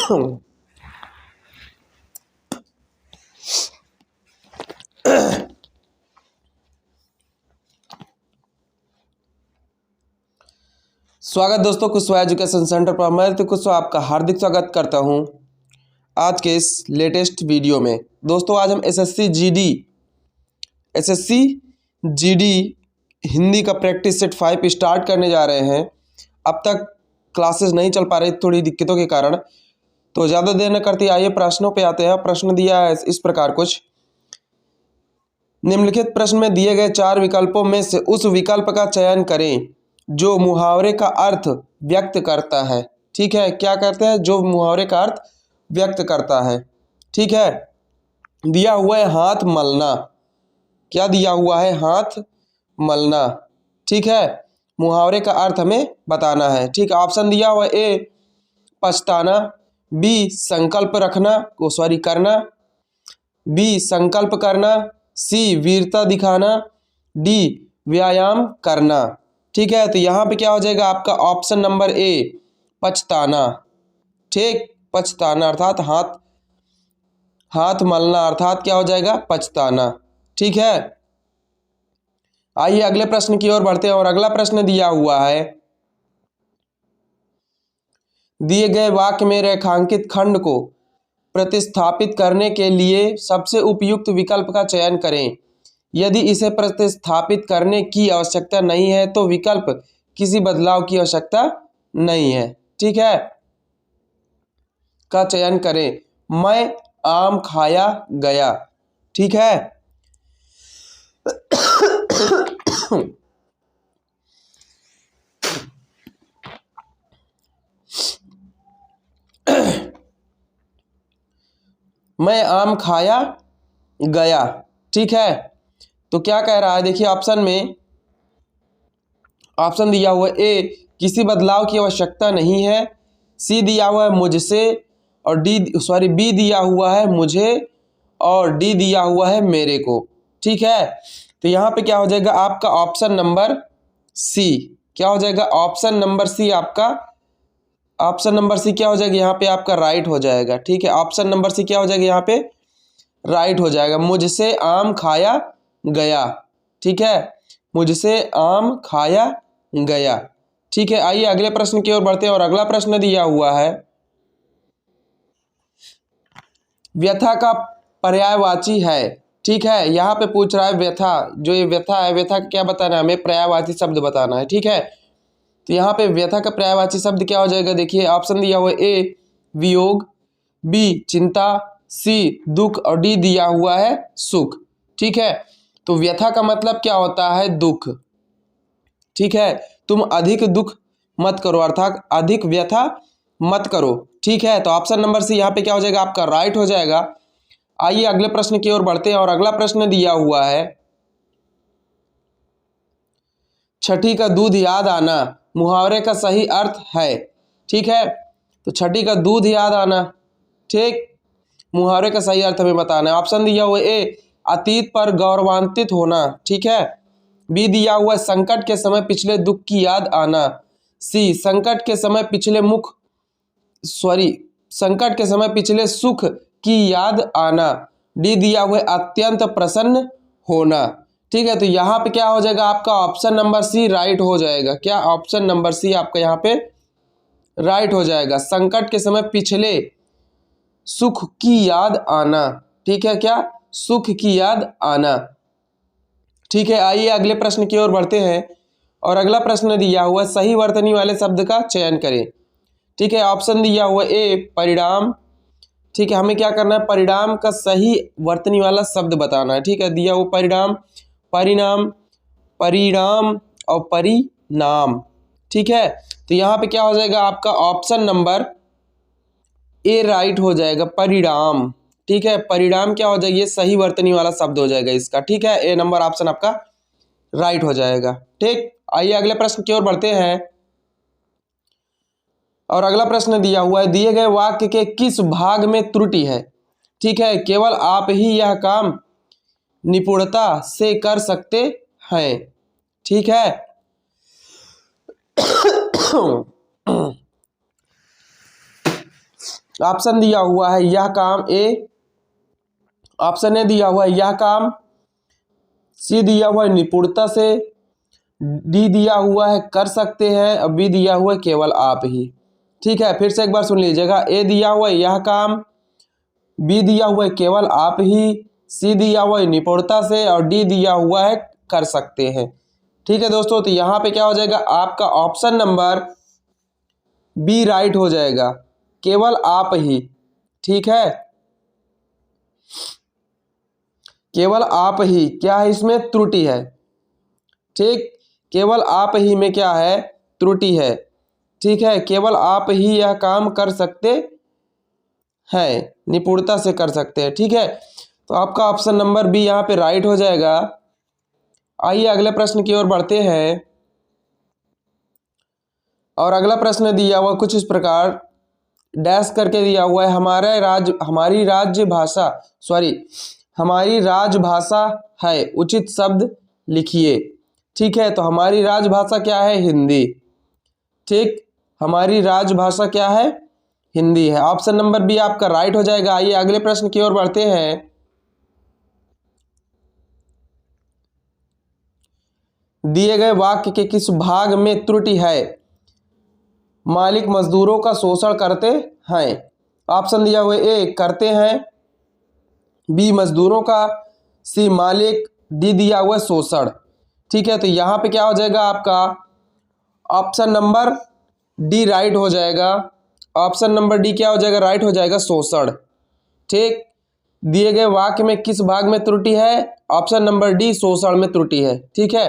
स्वागत दोस्तों, Kushwaha education centre पर मैं तो कुशवाहा आपका हार्दिक स्वागत करता हूं आज के इस लेटेस्ट वीडियो में। दोस्तों आज हम एसएससी जीडी हिंदी का प्रैक्टिस सेट 5 स्टार्ट करने जा रहे हैं। अब तक क्लासेस नहीं चल पा रही थोड़ी दिक्कतों के कारण, तो ज़्यादा देर न करते आइए प्रश्नों पे आते हैं। प्रश्न दिया है इस प्रकार कुछ। निम्नलिखित प्रश्न में दिए गए 4 विकल्पों में से उस विकल्प का चयन करें जो मुहावरे का अर्थ व्यक्त करता है। ठीक है, क्या करते हैं? जो मुहावरे का अर्थ व्यक्त करता है। ठीक है, दिया हुआ है हाथ मलना। क्या दिया हुआ है? हाथ मलना। ठीक है, मुहावरे का अर्थ हमें बताना है। ठीक है, ऑप्शन दिया हुआ है ए पछताना, बी संकल्प रखना करना, बी संकल्प करना, सी वीरता दिखाना, डी व्यायाम करना। ठीक है, तो यहाँ पे क्या हो जाएगा आपका ऑप्शन नंबर ए पछताना। ठीक, पछताना अर्थात हाथ मलना अर्थात क्या हो जाएगा? पछताना। ठीक है, आइए अगले प्रश्न की ओर बढ़ते हैं। और अगला प्रश्न दिया हुआ है, दिए गए वाक्य में रेखांकित खंड को प्रतिस्थापित करने के लिए सबसे उपयुक्त विकल्प का चयन करें। यदि इसे प्रतिस्थापित करने की आवश्यकता नहीं है तो विकल्प किसी बदलाव की आवश्यकता नहीं है। ठीक है, का चयन करें। मैं आम खाया गया। ठीक है, मैं आम खाया गया। ठीक है, तो क्या कह रहा है? देखिए ऑप्शन में ऑप्शन दिया हुआ है ए किसी बदलाव की आवश्यकता नहीं है, सी दिया हुआ है मुझसे, और बी दिया हुआ है मुझे, और डी दिया हुआ है मेरे को। ठीक है, तो यहाँ पे क्या हो जाएगा आपका ऑप्शन नंबर सी। क्या हो जाएगा? ऑप्शन नंबर सी आपका, ऑप्शन नंबर सी क्या हो जाएगा यहाँ पे आपका? राइट हो जाएगा। ठीक है, ऑप्शन नंबर सी क्या हो जाएगा यहाँ पे? राइट हो जाएगा। मुझसे आम खाया गया। ठीक है, मुझसे आम खाया गया। ठीक है, आइए अगले प्रश्न की ओर बढ़ते हैं। और अगला प्रश्न दिया हुआ है, व्यथा का पर्यायवाची है। ठीक है, यहाँ पे पूछ रहा है व्यथा, जो ये व्यथा है, व्यथा क्या बताना है हमें? पर्यायवाची शब्द बताना है। ठीक है, तो यहाँ पे व्यथा का पर्यायवाची शब्द क्या हो जाएगा? देखिए ऑप्शन दिया हुआ है ए वियोग, बी चिंता, सी दुख, और डी दिया हुआ है सुख। ठीक है, तो व्यथा का मतलब क्या होता है? दुख। ठीक है, तुम अधिक दुख मत करो अर्थात अधिक व्यथा मत करो। ठीक है, तो ऑप्शन नंबर सी यहाँ पे क्या हो जाएगा आपका? राइट हो जाएगा। आइए अगले प्रश्न की ओर बढ़ते हैं। और अगला प्रश्न दिया हुआ है, छठी का दूध याद आना मुहावरे का सही अर्थ है। ठीक है, तो छठी का दूध याद आना, ठीक, मुहावरे का सही अर्थ हमें बताना है। ऑप्शन दिया हुआ ए अतीत पर गौरवान्वित होना। ठीक है, बी दिया हुआ है संकट के समय पिछले दुख की याद आना, सी संकट के समय पिछले सुख की याद आना, डी दिया हुआ है अत्यंत प्रसन्न होना। ठीक है, तो यहाँ पे क्या हो जाएगा आपका? ऑप्शन नंबर सी राइट हो जाएगा। क्या? ऑप्शन नंबर सी आपका यहाँ पे राइट हो जाएगा। संकट के समय पिछले सुख की याद आना। ठीक है, क्या? सुख की याद आना। ठीक है, आइए अगले प्रश्न की ओर बढ़ते हैं। और अगला प्रश्न दिया हुआ सही वर्तनी वाले शब्द का चयन करें। ठीक है, ऑप्शन दिया हुआ ए परिणाम। ठीक है, हमें क्या करना है? परिणाम का सही वर्तनी वाला शब्द बताना है। ठीक है, दिया हुआ परिणाम, परिणाम, परिणाम और परिणाम। ठीक है, तो यहाँ पे क्या हो जाएगा आपका? ऑप्शन नंबर ए राइट हो जाएगा, परिणाम। ठीक है, परिणाम क्या हो जाएगा? ये सही वर्तनी वाला शब्द हो जाएगा इसका। ठीक है, ए नंबर ऑप्शन आपका राइट हो जाएगा। ठीक, आइए अगले प्रश्न की ओर बढ़ते हैं। और अगला प्रश्न दिया हुआ है, दिए गए वाक्य के किस भाग में त्रुटि है? ठीक है, केवल आप ही यह काम निपुणता से कर सकते हैं। ठीक है, ऑप्शन दिया हुआ है यह काम ए, ऑप्शन ए दिया हुआ है यह काम, सी दिया हुआ है निपुणता से, डी दिया हुआ है कर सकते हैं और बी दिया हुआ है केवल आप ही। ठीक है, फिर से एक बार सुन लीजिएगा। ए दिया हुआ है यह काम, बी दिया हुआ है केवल आप ही, सी दिया हुआ है निपुणता से और डी दिया हुआ है कर सकते हैं। ठीक है दोस्तों, तो यहाँ पे क्या हो जाएगा आपका ऑप्शन नंबर बी राइट हो जाएगा, केवल आप ही। ठीक है, केवल आप ही क्या है, इसमें त्रुटि है। ठीक, केवल आप ही में क्या है, त्रुटि है। ठीक है, केवल आप ही यह काम कर सकते हैं, निपुणता से कर सकते हैं। ठीक है, तो आपका ऑप्शन नंबर बी यहाँ पे राइट हो जाएगा। आइए अगले प्रश्न की ओर बढ़ते हैं। और अगला प्रश्न दिया हुआ कुछ इस प्रकार, डैश करके दिया हुआ है हमारी राजभाषा है, उचित शब्द लिखिए। ठीक है, तो हमारी राजभाषा क्या है, हिंदी। ठीक, हमारी राजभाषा क्या है, हिंदी है। ऑप्शन नंबर बी आपका राइट हो जाएगा। आइए अगले प्रश्न की ओर बढ़ते हैं। दिए गए वाक्य के किस भाग में त्रुटि है, मालिक मजदूरों का शोषण करते हैं। ऑप्शन दिया हुआ ए करते हैं, बी मजदूरों का, सी मालिक, डी दिया हुआ शोषण। ठीक है, तो यहाँ पे क्या हो जाएगा आपका ऑप्शन नंबर डी राइट हो जाएगा। ऑप्शन नंबर डी क्या हो जाएगा, राइट हो जाएगा, शोषण। ठीक, दिए गए वाक्य में किस भाग में त्रुटि है, ऑप्शन नंबर डी शोषण में त्रुटि है। ठीक है,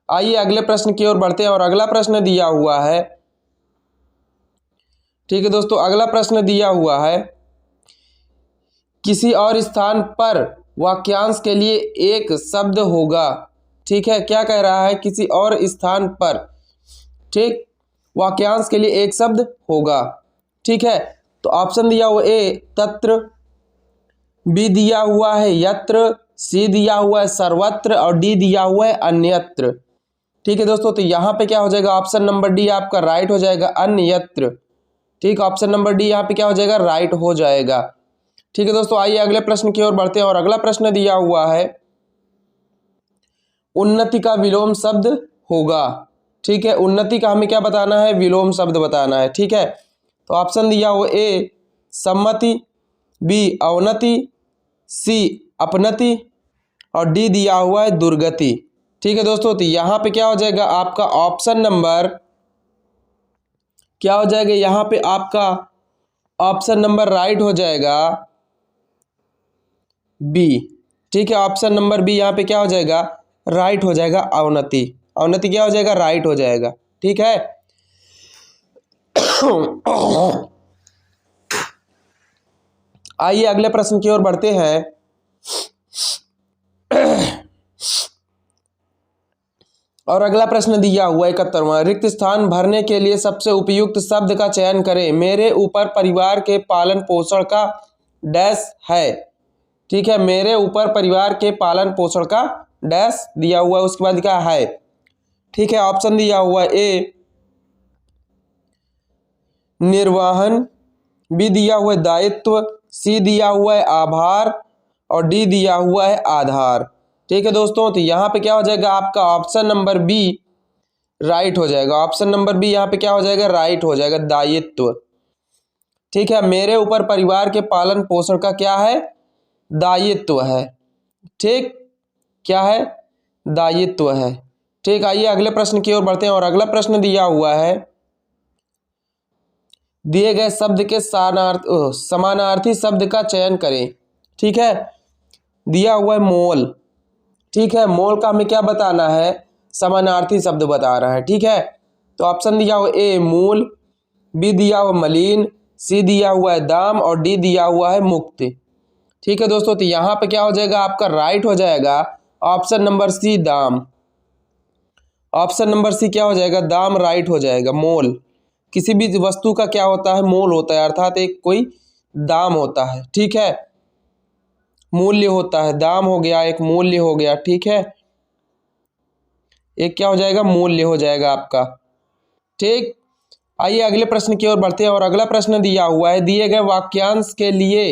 आइए अगले प्रश्न की ओर बढ़ते हैं। और अगला प्रश्न दिया हुआ है, ठीक है दोस्तों, अगला प्रश्न दिया हुआ है किसी और स्थान पर वाक्यांश के लिए एक शब्द होगा। ठीक है, क्या कह रहा है, किसी और स्थान पर, ठीक, वाक्यांश के लिए एक शब्द होगा। ठीक है, तो ऑप्शन दिया हुआ ए तत्र, बी दिया हुआ है यत्र, सी दिया हुआ है सर्वत्र और डी दिया हुआ है अन्यत्र। ठीक है दोस्तों, तो यहाँ पे क्या हो जाएगा, ऑप्शन नंबर डी आपका राइट हो जाएगा, अन्यत्र। ठीक, ऑप्शन नंबर डी यहाँ पे क्या हो जाएगा, राइट हो जाएगा। ठीक है दोस्तों, आइए अगले प्रश्न की ओर बढ़ते हैं। और अगला प्रश्न दिया हुआ है उन्नति का विलोम शब्द होगा। ठीक है, उन्नति का हमें क्या बताना है, विलोम शब्द बताना है। ठीक है, तो ऑप्शन दिया हुआ ए सम्मति, बी अवनति, सी अपनति और डी दिया हुआ है दुर्गति। ठीक है दोस्तों, तो यहाँ पे क्या हो जाएगा आपका ऑप्शन नंबर, क्या हो जाएगा यहाँ पे आपका ऑप्शन नंबर राइट हो जाएगा बी। ठीक है, ऑप्शन नंबर बी यहाँ पे क्या हो जाएगा, राइट हो जाएगा, अवनति। अवनति क्या हो जाएगा, राइट हो जाएगा। ठीक है, आइए अगले प्रश्न की ओर बढ़ते हैं। और अगला प्रश्न दिया हुआ 71वां, रिक्त स्थान भरने के लिए सबसे उपयुक्त शब्द का चयन करें। मेरे ऊपर परिवार के पालन पोषण का डैश है। ठीक है, मेरे ऊपर परिवार के पालन पोषण का डैश दिया हुआ है, उसके बाद क्या है। ठीक है, ऑप्शन दिया हुआ ए निर्वहन, बी दिया हुआ है दायित्व, सी दिया हुआ है आभार और डी दिया हुआ है आधार। ठीक है दोस्तों, तो यहाँ पे क्या हो जाएगा आपका ऑप्शन नंबर बी राइट हो जाएगा। ऑप्शन नंबर बी यहाँ पे क्या हो जाएगा, राइट हो जाएगा, दायित्व। ठीक है, मेरे ऊपर परिवार के पालन पोषण का क्या है, दायित्व है। ठीक, क्या है, दायित्व है। ठीक, आइए अगले प्रश्न की ओर बढ़ते हैं। और अगला प्रश्न दिया हुआ है दिए गए शब्द के समानार्थी शब्द का चयन करें। ठीक है, दिया हुआ है मोल। ठीक है, मोल का हमें क्या बताना है, समानार्थी शब्द बता रहा है। ठीक है, तो ऑप्शन दिया हुआ ए मूल, बी दिया हुआ मलिन, सी दिया हुआ है दाम और डी दिया हुआ है मुक्त। ठीक है दोस्तों, तो यहाँ पे क्या हो जाएगा आपका राइट हो जाएगा ऑप्शन नंबर सी दाम। ऑप्शन नंबर सी क्या हो जाएगा, दाम राइट हो जाएगा। मोल किसी भी वस्तु का क्या होता है, मोल होता है, अर्थात एक कोई दाम होता है। ठीक है, मूल्य होता है, दाम हो गया, एक मूल्य हो गया। ठीक है, एक क्या हो जाएगा, मूल्य हो जाएगा आपका। ठीक, आइए अगले प्रश्न की ओर बढ़ते हैं और अगला प्रश्न दिया हुआ है, दिए गए वाक्यांश के लिए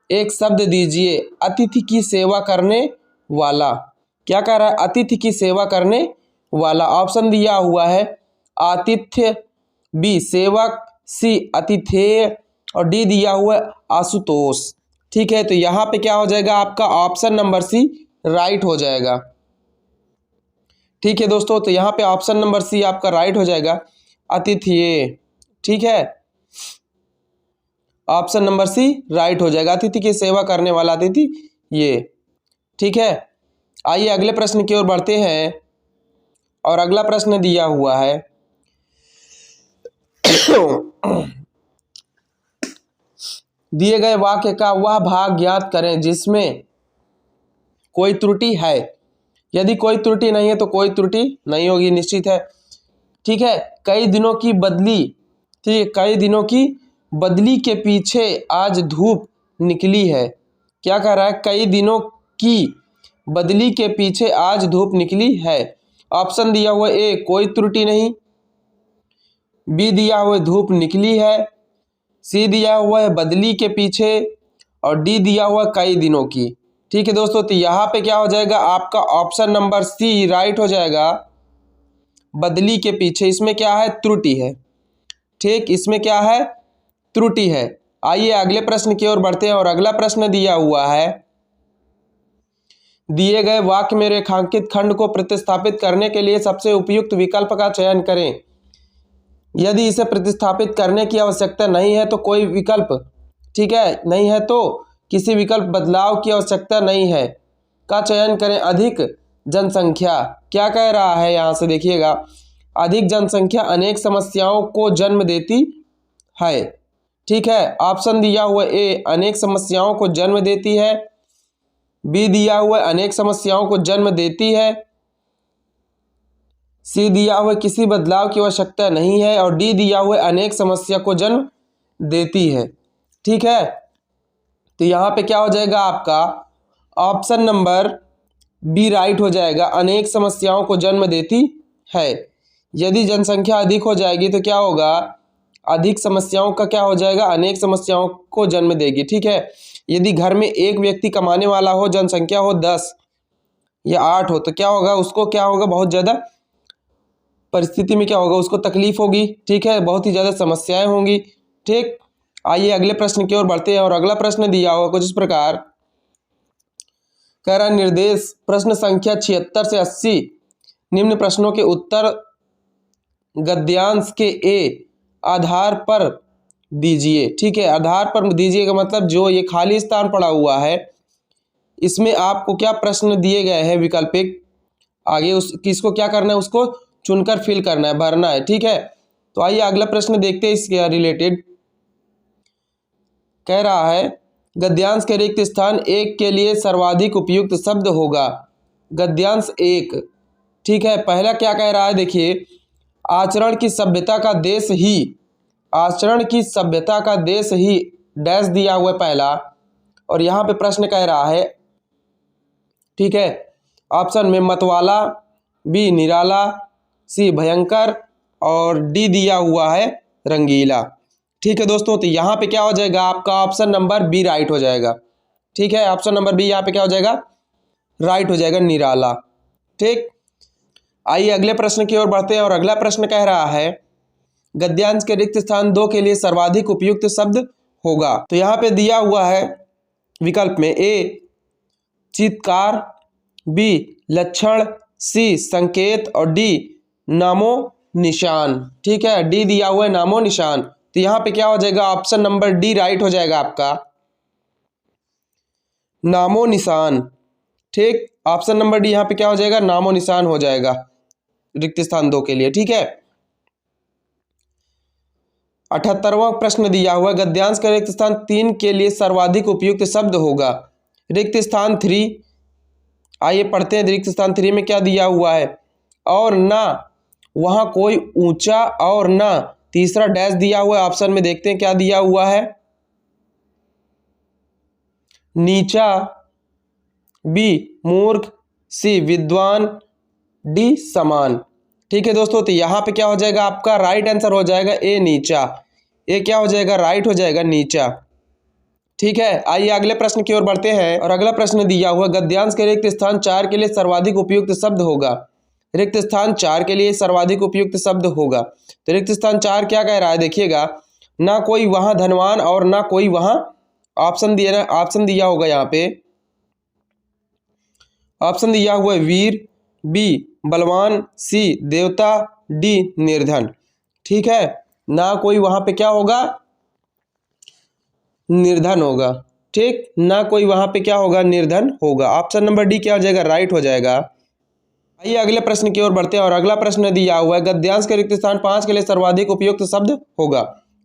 एक शब्द दीजिए। अतिथि की सेवा करने वाला। क्या कह रहा है? अतिथि की सेवा करने वाला। ऑप्शन दिया हुआ है आतिथ्य, बी सेवक, सी अतिथेय और डी दिया हुआ है आशुतोष। ठीक है, तो यहाँ पे क्या हो जाएगा आपका ऑप्शन नंबर सी राइट हो जाएगा। ठीक है दोस्तों, तो यहाँ पे ऑप्शन नंबर सी आपका राइट हो जाएगा, अतिथेय। ठीक है, ऑप्शन नंबर सी राइट हो जाएगा, अतिथि की सेवा करने वाला अतिथि ये। ठीक है, आइए अगले प्रश्न की ओर बढ़ते हैं और अगला प्रश्न दिया हुआ है दिए गए वाक्य का वह भाग ज्ञात करें जिसमें कोई त्रुटि है। यदि कोई त्रुटि नहीं है तो कोई त्रुटि नहीं होगी, निश्चित है। ठीक है, कई दिनों की बदली। ठीक है, कई दिनों की बदली के पीछे आज धूप निकली है। क्या कह रहा है? कई दिनों की बदली के पीछे आज धूप निकली है। ऑप्शन दिया हुआ ए कोई त्रुटि नहीं, बी दिया हुआ धूप निकली है, सी दिया हुआ है बदली के पीछे और डी दिया हुआ कई दिनों की। ठीक है दोस्तों, तो यहाँ पे क्या हो जाएगा आपका ऑप्शन नंबर सी राइट हो जाएगा, बदली के पीछे। इसमें क्या है? त्रुटि है। ठीक, इसमें क्या है? त्रुटि है। आइए अगले प्रश्न की ओर बढ़ते हैं और अगला प्रश्न दिया हुआ है, दिए गए वाक्य में रेखांकित खंड को प्रतिस्थापित करने के लिए सबसे उपयुक्त विकल्प का चयन करें। यदि इसे प्रतिस्थापित करने की आवश्यकता नहीं है तो कोई विकल्प, ठीक है, नहीं है तो किसी विकल्प बदलाव की आवश्यकता नहीं है का चयन करें। अधिक जनसंख्या। क्या कह रहा है यहाँ से देखिएगा, अधिक जनसंख्या अनेक समस्याओं को जन्म देती है। ठीक है, ऑप्शन दिया हुआ ए अनेक समस्याओं को जन्म देती है, बी दिया हुआ अनेक समस्याओं को जन्म देती है, सी दिया हुआ किसी बदलाव की आवश्यकता नहीं है और डी दिया हुआ अनेक समस्या को जन्म देती है। ठीक है, तो यहाँ पे क्या हो जाएगा आपका ऑप्शन नंबर बी राइट हो जाएगा, अनेक समस्याओं को जन्म देती है। यदि जनसंख्या अधिक हो जाएगी तो क्या होगा? अधिक समस्याओं का क्या हो जाएगा? अनेक समस्याओं को जन्म देगी। ठीक है, यदि घर में एक व्यक्ति कमाने वाला हो, जनसंख्या हो 10 या 8 हो, तो क्या होगा? उसको क्या होगा? बहुत ज़्यादा परिस्थिति में क्या होगा? उसको तकलीफ होगी। ठीक है, बहुत ही ज़्यादा समस्याएं होंगी। ठीक, आइए अगले प्रश्न की ओर बढ़ते हैं और अगला प्रश्न दिया हुआ कुछ इस प्रकार कह रहा है, निर्देश प्रश्न संख्या 76 से 80 निम्न प्रश्नों के उत्तर गद्यांश के ए आधार पर दीजिए। ठीक है, आधार पर दीजिए का मतलब जो ये खाली स्थान पड़ा हुआ है इसमें आपको क्या प्रश्न दिए गए हैं वैकल्पिक, आगे उस किसको क्या करना है? उसको चुनकर फिल करना है, भरना है। ठीक है, तो आइए अगला प्रश्न देखते हैं इसके रिलेटेड। कह रहा है गद्यांश के रिक्त स्थान एक के लिए सर्वाधिक उपयुक्त शब्द होगा। गद्यांश एक। ठीक है, पहला क्या कह रहा है देखिए, आचरण की सभ्यता का देश ही, आचरण की सभ्यता का देश ही डैश दिया हुआ है पहला, और यहाँ पे प्रश्न कह रहा है, ठीक है, ऑप्शन में मतवाला, बी निराला, सी भयंकर और डी दिया हुआ है रंगीला। ठीक है दोस्तों, तो यहाँ पे क्या हो जाएगा आपका ऑप्शन नंबर बी राइट हो जाएगा। ठीक है, ऑप्शन नंबर बी यहाँ पे क्या हो जाएगा? राइट हो जाएगा, निराला। ठीक, आइए अगले प्रश्न की ओर बढ़ते हैं और अगला प्रश्न कह रहा है गद्यांश के रिक्त स्थान 2 के लिए सर्वाधिक उपयुक्त शब्द होगा। तो यहाँ पे दिया हुआ है विकल्प में ए चीत्कार, बी लक्षण, सी संकेत और डी नामो निशान। ठीक है, डी दिया हुआ है नामो निशान। तो यहाँ पे क्या हो जाएगा? ऑप्शन नंबर डी राइट हो जाएगा आपका, नामो निशान। ठीक, ऑप्शन नंबर डी यहाँ पे क्या हो जाएगा? नामो निशान हो जाएगा रिक्त स्थान 2 के लिए। ठीक है, 78वां प्रश्न दिया हुआ है गद्यांश का रिक्त स्थान 3 के लिए सर्वाधिक उपयुक्त शब्द होगा। रिक्त स्थान 3, आइए पढ़ते हैं रिक्त स्थान 3 में क्या दिया हुआ है। और ना वहां कोई ऊंचा और ना, तीसरा डैश दिया हुआ है। ऑप्शन में देखते हैं क्या दिया हुआ है, नीचा, बी मूर्ख, सी विद्वान, डी समान। ठीक है दोस्तों, तो यहाँ पे क्या हो जाएगा आपका राइट आंसर हो जाएगा ए नीचा। ए क्या हो जाएगा, राइट हो जाएगा नीचा। ठीक है, आइए अगले प्रश्न की ओर बढ़ते हैं। और अगला प्रश्न दिया हुआ गद्यांश के रिक्त स्थान 4 के लिए सर्वाधिक उपयुक्त शब्द होगा। रिक्त स्थान 4 के लिए सर्वाधिक उपयुक्त शब्द होगा। तो रिक्त स्थान 4 क्या कह रहा है, देखिएगा, ना कोई वहां धनवान और ना कोई वहां, ऑप्शन दिया होगा यहाँ पे, ऑप्शन दिया हुआ है वीर, बी बलवान, सी देवता, डी निर्धन। ठीक है, ना कोई वहां पे क्या होगा, निर्धन होगा। ठीक, ना कोई वहां पे क्या होगा, निर्धन होगा। ऑप्शन नंबर डी क्या हो जाएगा, राइट हो जाएगा। आइए अगले प्रश्न की ओर बढ़ते हैं। और अगला प्रश्न दिया हुआ है गद्यांश के रिक्त स्थान 5 के लिए सर्वाधिक उपयुक्त शब्द होगा।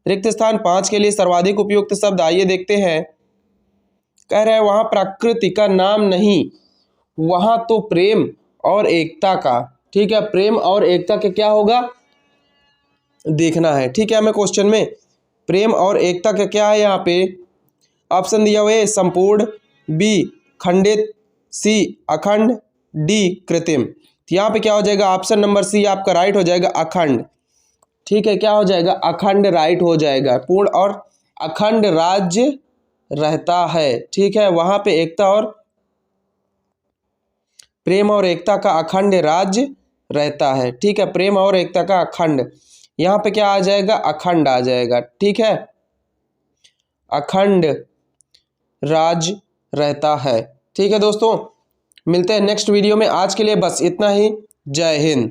रिक्त स्थान 5 के लिए सर्वाधिक उपयुक्त शब्द आइए देखते हैं। कह रहे हैं वहां प्रकृति का नाम नहीं, वहां तो प्रेम और एकता का। ठीक है, प्रेम और एकता के क्या होगा, देखना है। ठीक है, हमें क्वेश्चन में प्रेम और एकता का क्या है, यहाँ पे ऑप्शन दिया हुआ है संपूर्ण, बी खंडित, सी अखंड, डी कृत्रिम। तो यहाँ पे क्या हो जाएगा, ऑप्शन नंबर सी आपका राइट हो जाएगा, अखंड। ठीक है, क्या हो जाएगा, अखंड राइट हो जाएगा। पूर्ण और अखंड राज्य रहता है। ठीक है, वहां पे एकता और प्रेम और एकता का अखंड राज्य रहता है। ठीक है, प्रेम और एकता का अखंड, यहाँ पे क्या आ जाएगा, अखंड आ जाएगा। ठीक है, अखंड राज रहता है। ठीक है दोस्तों, मिलते हैं नेक्स्ट वीडियो में। आज के लिए बस इतना ही। जय हिंद।